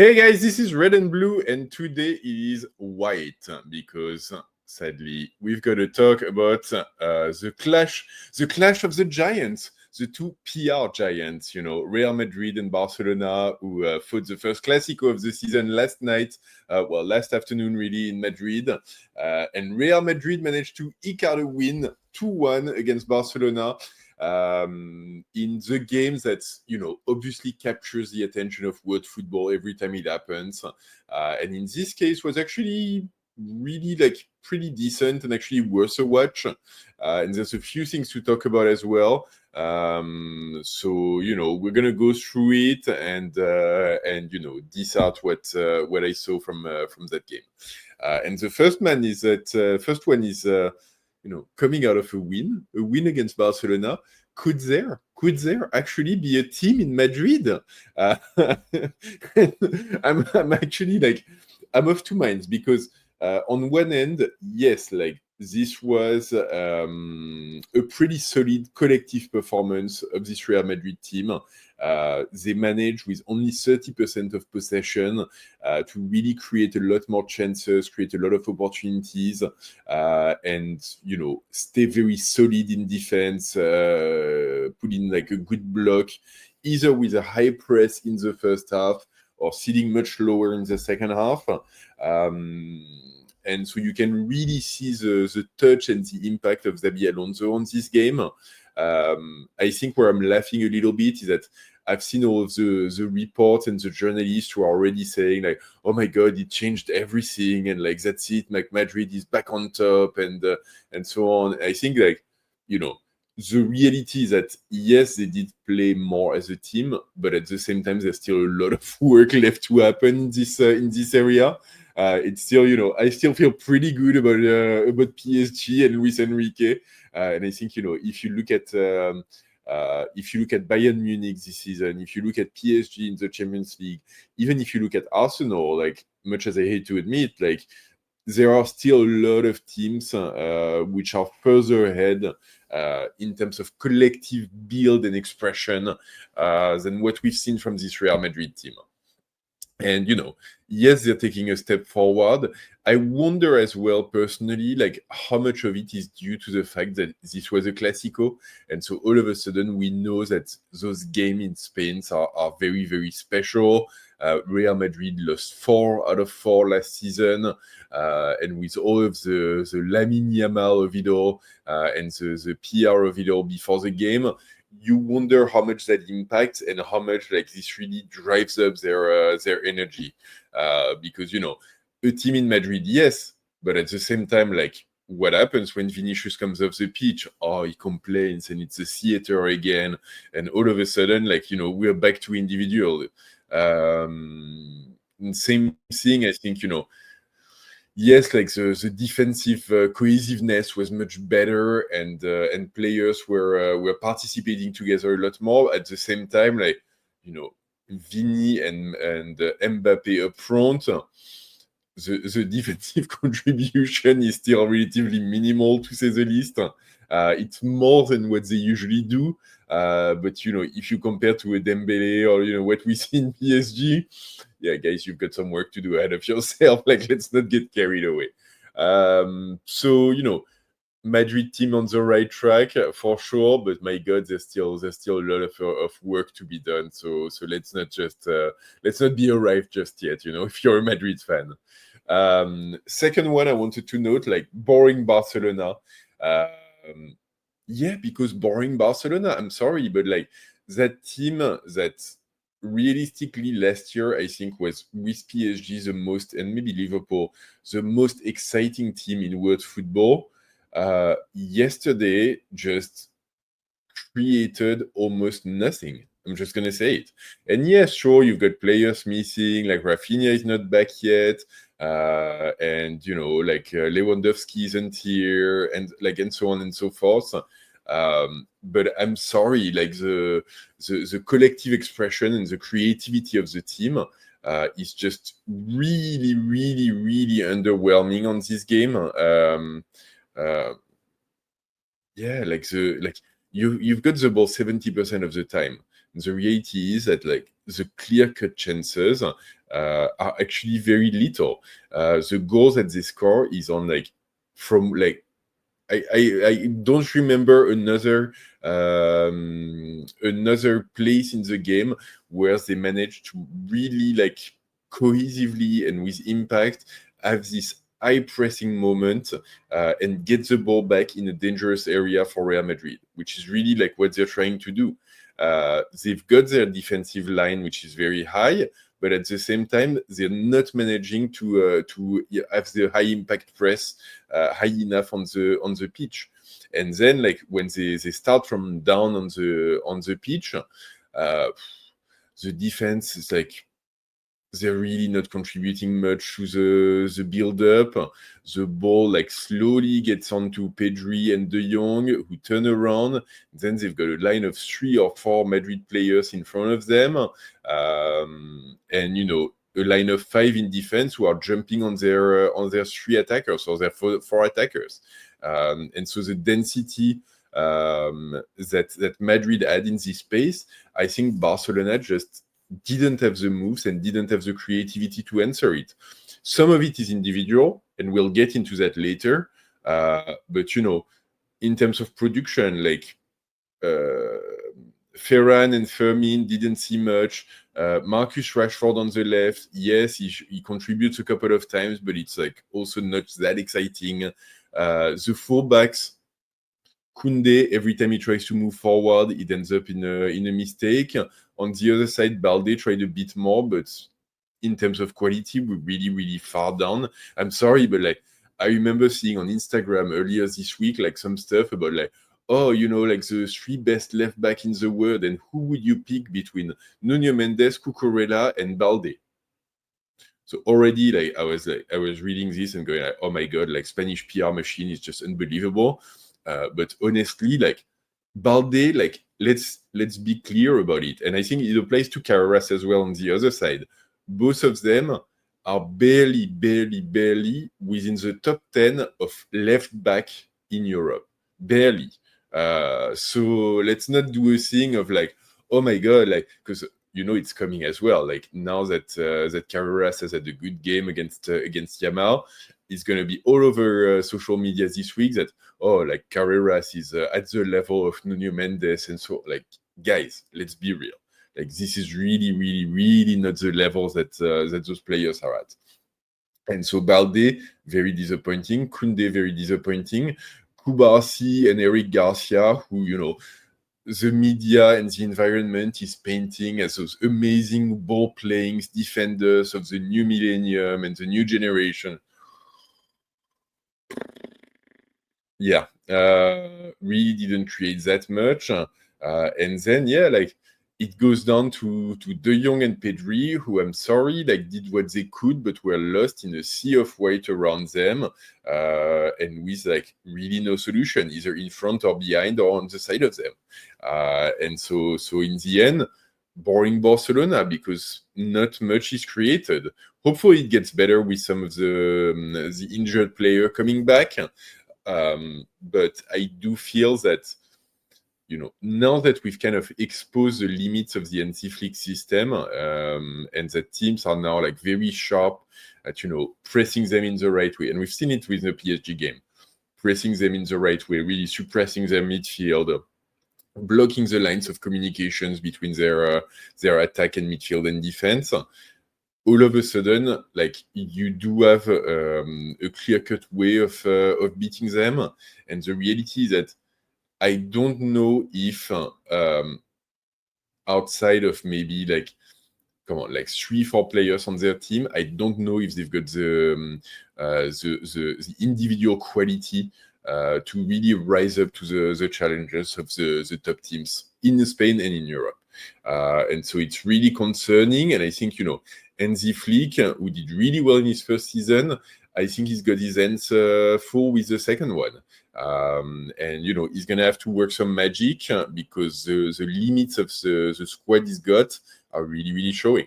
Hey guys, this is Red and Blue, and today it is white because sadly we've got to talk about the clash of the giants, the two PR giants, Real Madrid and Barcelona, who fought the first Clásico of the season last night, last afternoon really in Madrid, and Real Madrid managed to eke out a win 2-1 against Barcelona. In the game that obviously captures the attention of world football every time it happens, and in this case was actually really pretty decent and actually worth a watch, and there's a few things to talk about as well. So we're gonna go through it and diss out what I saw from that game. And the first one is coming out of a win against Barcelona. Could there actually be a team in Madrid? I'm actually I'm of two minds because on one end, yes, this was a pretty solid collective performance of this Real Madrid team. They managed with only 30% of possession to really create a lot more chances, create a lot of opportunities, and stay very solid in defense, put in a good block, either with a high press in the first half or sitting much lower in the second half. And so you can really see the touch and the impact of Xabi Alonso on this game. I think where I'm laughing a little bit is that I've seen all of the reports and the journalists who are already saying oh my God, it changed everything, and that's it, Madrid is back on top, and so on. I think the reality is that yes, they did play more as a team, but at the same time, there's still a lot of work left to happen in this area. It's still, I still feel pretty good about PSG and Luis Enrique, and I think if you look at Bayern Munich this season, if you look at PSG in the Champions League, even if you look at Arsenal, much as I hate to admit, there are still a lot of teams which are further ahead in terms of collective build and expression than what we've seen from this Real Madrid team. And yes, they're taking a step forward. I wonder as well, personally, how much of it is due to the fact that this was a Clásico, and so all of a sudden we know that those games in Spain are very, very special. Real Madrid lost 4 out of 4 last season, and with all of the Lamine Yamal of it all, and the PR of it all before the game, you wonder how much that impacts and how much this really drives up their energy, because a team in Madrid, yes, but at the same time, what happens when Vinicius comes off the pitch? Oh, he complains, and it's a theater again, and all of a sudden, we're back to individual. Same thing, I think, yes, the defensive cohesiveness was much better, and players were participating together a lot more. At the same time, Vini and Mbappé up front, the defensive contribution is still relatively minimal, to say the least. It's more than what they usually do, but if you compare to a Dembélé or what we see in PSG, yeah, guys, you've got some work to do ahead of yourself. Let's not get carried away. So Madrid team on the right track for sure, but my God, there's still a lot of work to be done. So let's not be arrived just yet. If you're a Madrid fan. Second one, I wanted to note, boring Barcelona. Yeah, because boring Barcelona. I'm sorry, but that team that realistically last year I think was with PSG the most, and maybe Liverpool, the most exciting team in world football. Yesterday just created almost nothing. I'm just gonna say it. And yes, sure, you've got players missing, Rafinha is not back yet, and Lewandowski isn't here, and and so on and so forth. But I'm sorry, the collective expression and the creativity of the team is just really, really, really underwhelming on this game. Yeah, you've got the ball 70% of the time. The reality is that like the clear-cut chances are actually very little. The goals that they score is on like from like I don't remember another place in the game where they managed to really like cohesively and with impact have this high pressing moment and get the ball back in a dangerous area for Real Madrid, which is really like what they're trying to do. They've got their defensive line, which is very high, but at the same time, they're not managing to have the high impact press high enough on the pitch. And then, like when they start from down on the pitch, the defense is like they're really not contributing much to the build-up. The ball like slowly gets onto Pedri and De Jong, who turn around. Then they've got a line of 3 or 4 Madrid players in front of them, and you know a line of 5 in defense who are jumping on their 3 attackers or their 4 attackers, and so the density that Madrid had in this space, I think Barcelona just didn't have the moves and didn't have the creativity to answer it. Some of it is individual, and we'll get into that later. But you know, in terms of production, like Ferran and Fermin didn't see much. Marcus Rashford on the left, yes, he contributes a couple of times, but it's like also not that exciting. The fullbacks, Koundé, every time he tries to move forward, it ends up in a mistake. On the other side, Balde tried a bit more, but in terms of quality, we're really, really far down. I'm sorry, but like I remember seeing on Instagram earlier this week, like some stuff about like, oh, you know, like the 3 best left back in the world, and who would you pick between Nuno Mendes, Cucurella, and Balde? So already, like I was reading this and going like, oh my god, like Spanish PR machine is just unbelievable. But honestly, like Balde, like let's be clear about it, and I think it applies to Carreras as well on the other side. Both of them are barely within the top 10 of left back in Europe, barely. So let's not do a thing of like, oh my god, like because you know it's coming as well. Like now that that Carreras has had a good game against Yamal, it's going to be all over social media this week that like Carreras is at the level of Nuno Mendes, and so like guys, let's be real. Like this is really not the levels that those players are at. And so Balde, very disappointing. Koundé, very disappointing. Kubarsi and Eric Garcia, who, you know, the media and the environment is painting as those amazing ball-playing defenders of the new millennium and the new generation. Yeah, really didn't create that much. And then, yeah, like it goes down to De Jong and Pedri, who I'm sorry, like did what they could, but were lost in a sea of white around them, and with like really no solution, either in front or behind or on the side of them. And so in the end, boring Barcelona because not much is created. Hopefully, it gets better with some of the injured player coming back. But I do feel that, you know, now that we've kind of exposed the limits of the anti-flick system, and that teams are now like very sharp at, you know, pressing them in the right way, and we've seen it with the PSG game, pressing them in the right way, really suppressing their midfield, blocking the lines of communications between their attack and midfield and defense. All of a sudden, like you do have a clear-cut way of beating them, and the reality is that I don't know if outside of maybe like 3-4 players on their team, I don't know if they've got the individual quality to really rise up to the challenges of the top teams in Spain and in Europe. And so it's really concerning. And I think, you know, Hansi Flick, who did really well in his first season, I think he's got his hands full with the second one. And, you know, he's going to have to work some magic because the limits of the squad he's got are really showing.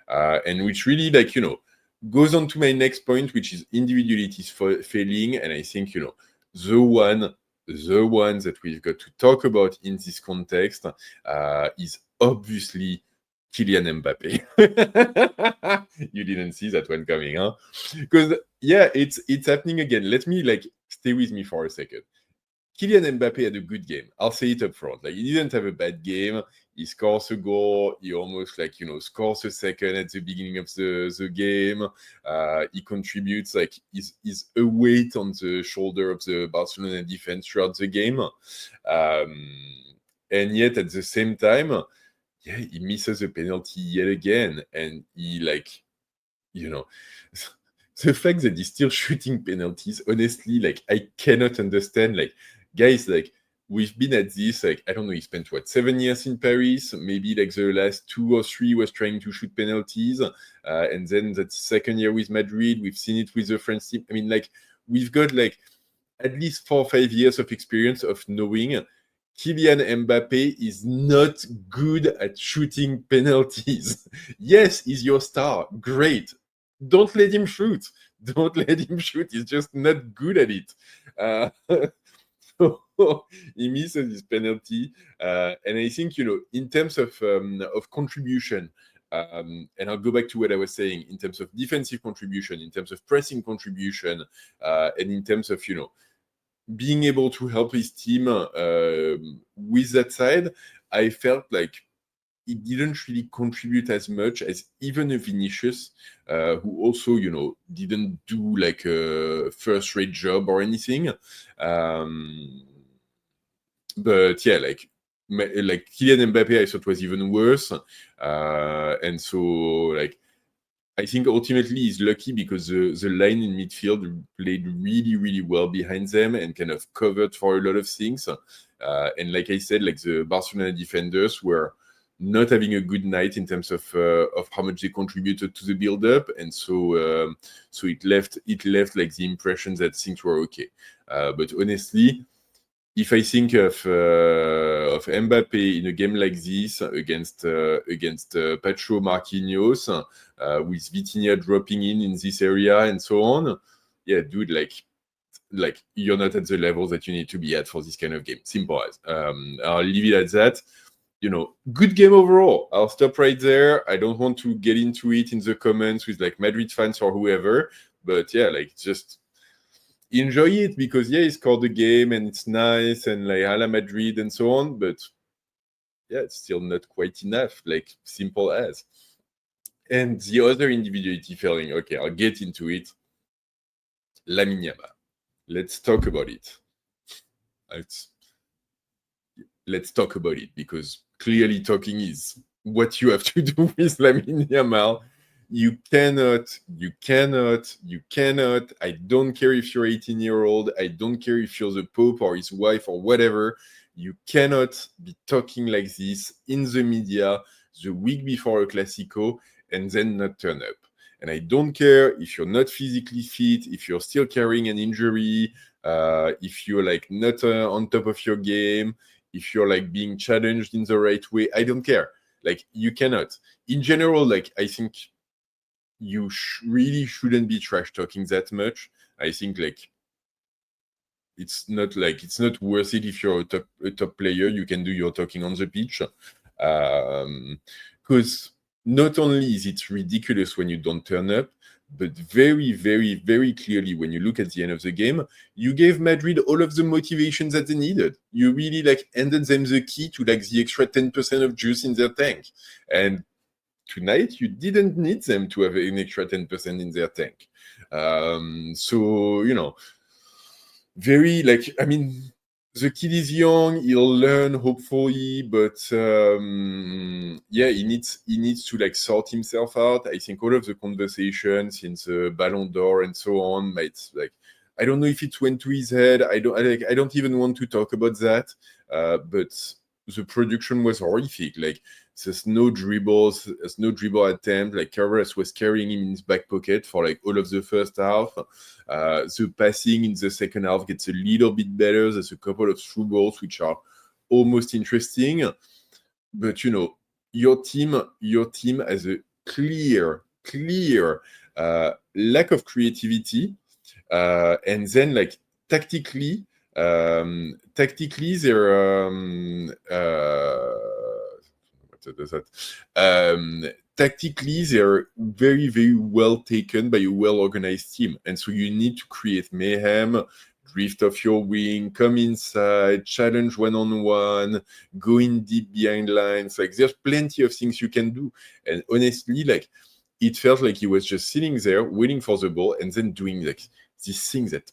And which really, like, you know, goes on to my next point, which is individuality is failing. And I think, you know, the one that we've got to talk about in this context is obviously Kylian Mbappé. You didn't see that one coming, huh? Because yeah, it's happening again. Let me stay with me for a second. Kylian Mbappé had a good game. I'll say it up front. Like, he didn't have a bad game. He scores a goal. He almost scores a second at the beginning of the game. He contributes, like, he's a weight on the shoulder of the Barcelona defense throughout the game. And yet at the same time, yeah, he misses a penalty yet again. And he the fact that he's still shooting penalties, honestly, I cannot understand. Guys, we've been at this, I don't know, he spent 7 years in Paris, maybe the last 2 or 3 was trying to shoot penalties, and then that second year with Madrid, we've seen it with the French team. I mean, we've got at least 4 or 5 years of experience of knowing Kylian Mbappé is not good at shooting penalties. Yes, he's your star. Great. Don't let him shoot. Don't let him shoot. He's just not good at it. He misses his penalty. And I think, in terms of contribution, and I'll go back to what I was saying, in terms of defensive contribution, in terms of pressing contribution, and in terms of, being able to help his team with that side, I felt like he didn't really contribute as much as even a Vinicius, who also, didn't do a first-rate job or anything. But yeah, Kylian Mbappé, I thought was even worse. And so, I think ultimately he's lucky because the line in midfield played really, really well behind them and kind of covered for a lot of things. And like I said, the Barcelona defenders were not having a good night in terms of how much they contributed to the build-up, and so it left the impression that things were okay. But honestly, if I think of Mbappé in a game like this against Pacho Marquinhos, with Vitinha dropping in this area and so on, yeah, dude, you're not at the level that you need to be at for this kind of game. Simple as. I'll leave it at that. Good game overall. I'll stop right there. I don't want to get into it in the comments with Madrid fans or whoever, but yeah, just enjoy it because yeah, he scored the game and it's nice and a la Madrid and so on, but yeah, it's still not quite enough. Simple as. And the other individuality failing, okay, I'll get into it. Lamine Yamal. Let's talk about it. Let's talk about it because clearly talking is what you have to do with Lamine Yamal. You cannot. I don't care if you're 18-year-old. I don't care if you're the Pope or his wife or whatever. You cannot be talking like this in the media the week before a Clásico and then not turn up. And I don't care if you're not physically fit, if you're still carrying an injury, if you're not on top of your game, if you're being challenged in the right way. I don't care. You cannot. In general, I think you really shouldn't be trash talking that much. I think it's not worth it. If you're a top player, you can do your talking on the pitch, because not only is it ridiculous when you don't turn up, but very, very, very clearly, when you look at the end of the game, you gave Madrid all of the motivation that they needed. You really handed them the key to the extra 10% of juice in their tank. And tonight, you didn't need them to have an extra 10% in their tank. So, very the kid is young, he'll learn hopefully, but yeah, he needs to sort himself out. I think all of the conversations since Ballon d'Or and so on might I don't know if it went to his head. I don't even want to talk about that. But the production was horrific. There's no dribbles, there's no dribble attempt. Carreras was carrying him in his back pocket for all of the first half. The passing in the second half gets a little bit better. There's a couple of through balls which are almost interesting. But your team has a clear lack of creativity. And then tactically they're what's the does that. Tactically, they're very, very well taken by a well-organized team. And so you need to create mayhem, drift off your wing, come inside, challenge one-on-one, go in deep behind lines. Like, there's plenty of things you can do. And honestly, like, it felt like he was just sitting there, waiting for the ball, and then doing, like, these things that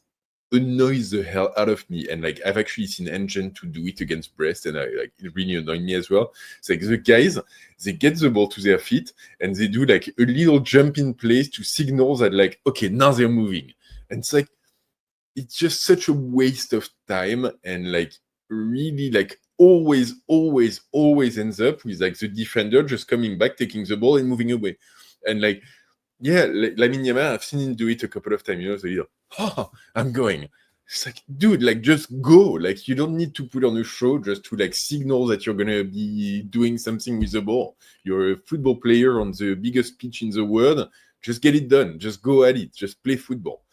annoys the hell out of me. And like I've actually seen Engine to do it against Brest, and it really annoyed me as well. It's like the guys, they get the ball to their feet and they do like a little jump in place to signal that like, okay, now they're moving. And it's like, it's just such a waste of time, and like really like always ends up with like the defender just coming back, taking the ball and moving away. And like, yeah, Lamine Yamal, I've seen him do it a couple of times, so you're, oh, I'm going. It's like, dude, like, just go. Like, you don't need to put on a show just to, like, signal that you're going to be doing something with the ball. You're a football player on the biggest pitch in the world. Just get it done. Just go at it. Just play football.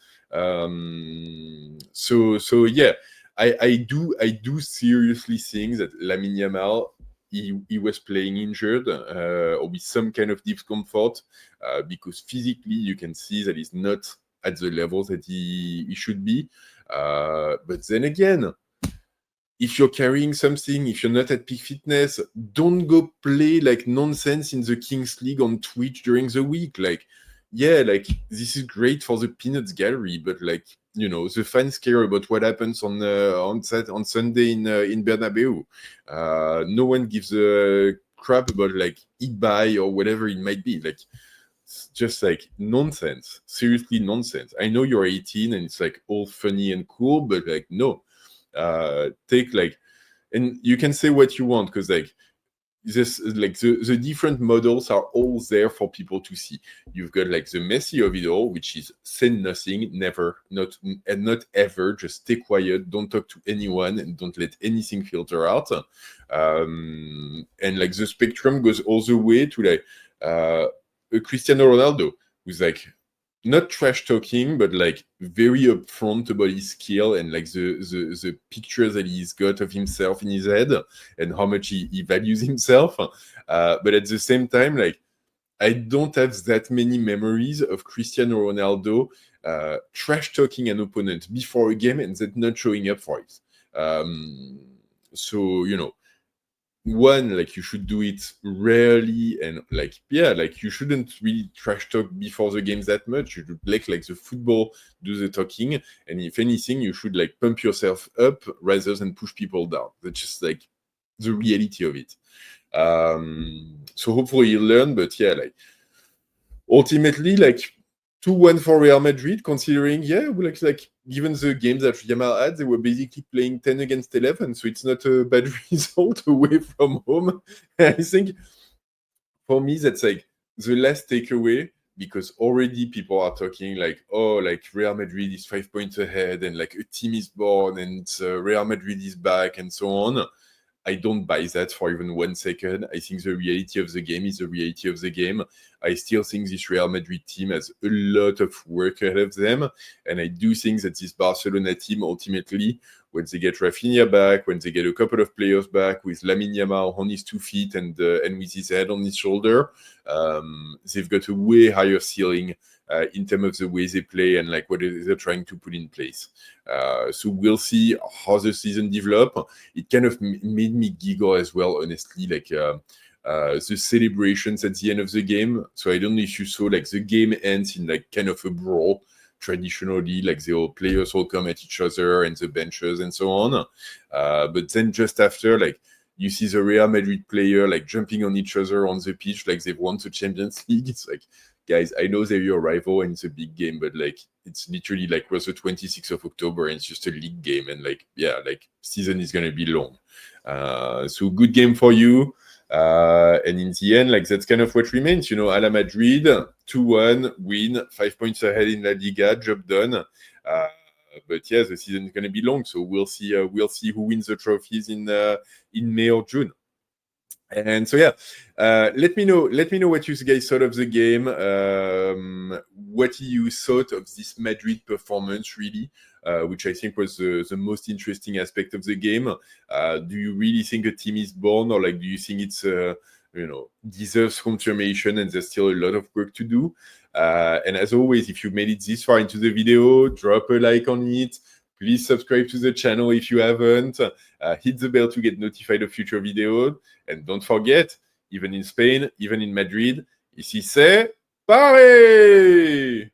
So yeah, I do seriously think that Lamine Yamal, he was playing injured or with some kind of discomfort because physically you can see that he's not at the level that he should be. But then again, if you're carrying something, if you're not at peak fitness, don't go play like nonsense in the Kings League on Twitch during the week. Like, yeah, like this is great for the peanuts gallery, but like, you know, the fans care about what happens on Sunday in Bernabeu. No one gives a crap about like Ibai or whatever it might be. Like, it's just like nonsense. Seriously, nonsense. I know you're 18 and it's like all funny and cool, but like no. Take like, and you can say what you want because like this, like the different models are all there for people to see. You've got like the Messi of it all, which is say nothing, never, not ever, just stay quiet, don't talk to anyone, and don't let anything filter out. And like the spectrum goes all the way to like a Cristiano Ronaldo, who's like not trash talking, but like very upfront about his skill and like the picture that he's got of himself in his head and how much he values himself. But at the same time, like I don't have that many memories of Cristiano Ronaldo trash talking an opponent before a game and then not showing up for it. So, you know, one, like you should do it rarely, and like, yeah, like you shouldn't really trash talk before the games that much. You should like the football do the talking, and if anything, you should like pump yourself up rather than push people down. That's just like the reality of it. So hopefully you'll learn, but yeah, like ultimately, like 2-1 for Real Madrid, considering, yeah, like given the games that Yamal had, they were basically playing 10 against 11, so it's not a bad result away from home. I think for me, that's like the last takeaway, because already people are talking like, oh, like Real Madrid is 5 points ahead, and like a team is born, and Real Madrid is back, and so on. I don't buy that for even 1 second. I think the reality of the game is the reality of the game. I still think this Real Madrid team has a lot of work ahead of them. And I do think that this Barcelona team, ultimately, when they get Rafinha back, when they get a couple of players back with Lamine Yamal on his 2 feet and with his head on his shoulder, they've got a way higher ceiling in terms of the way they play and like what they're trying to put in place. So we'll see how the season develop. It kind of made me giggle as well, honestly, like the celebrations at the end of the game. So I don't know if you saw, like the game ends in like kind of a brawl. Traditionally, like the all players all come at each other and the benches and so on. But then just after, like you see the Real Madrid player like jumping on each other on the pitch like they've won the Champions League. It's like, guys, I know they're your rival and it's a big game, but like it's literally like was the 26th of October and it's just a league game, and like, yeah, like season is gonna be long. So good game for you. And in the end, like that's kind of what remains, you know, a la Madrid, 2-1 win, 5 points ahead in La Liga, job done. But yeah, the season is going to be long, so we'll see who wins the trophies in May or June. And so yeah, let me know what you guys thought of the game. What you thought of this Madrid performance, really, which I think was the most interesting aspect of the game. Do you really think a team is born, or like do you think it's deserves confirmation, and there's still a lot of work to do. And as always, if you made it this far into the video, drop a like on it. Please subscribe to the channel if you haven't. Hit the bell to get notified of future videos. And don't forget, even in Spain, even in Madrid, ici c'est Paris!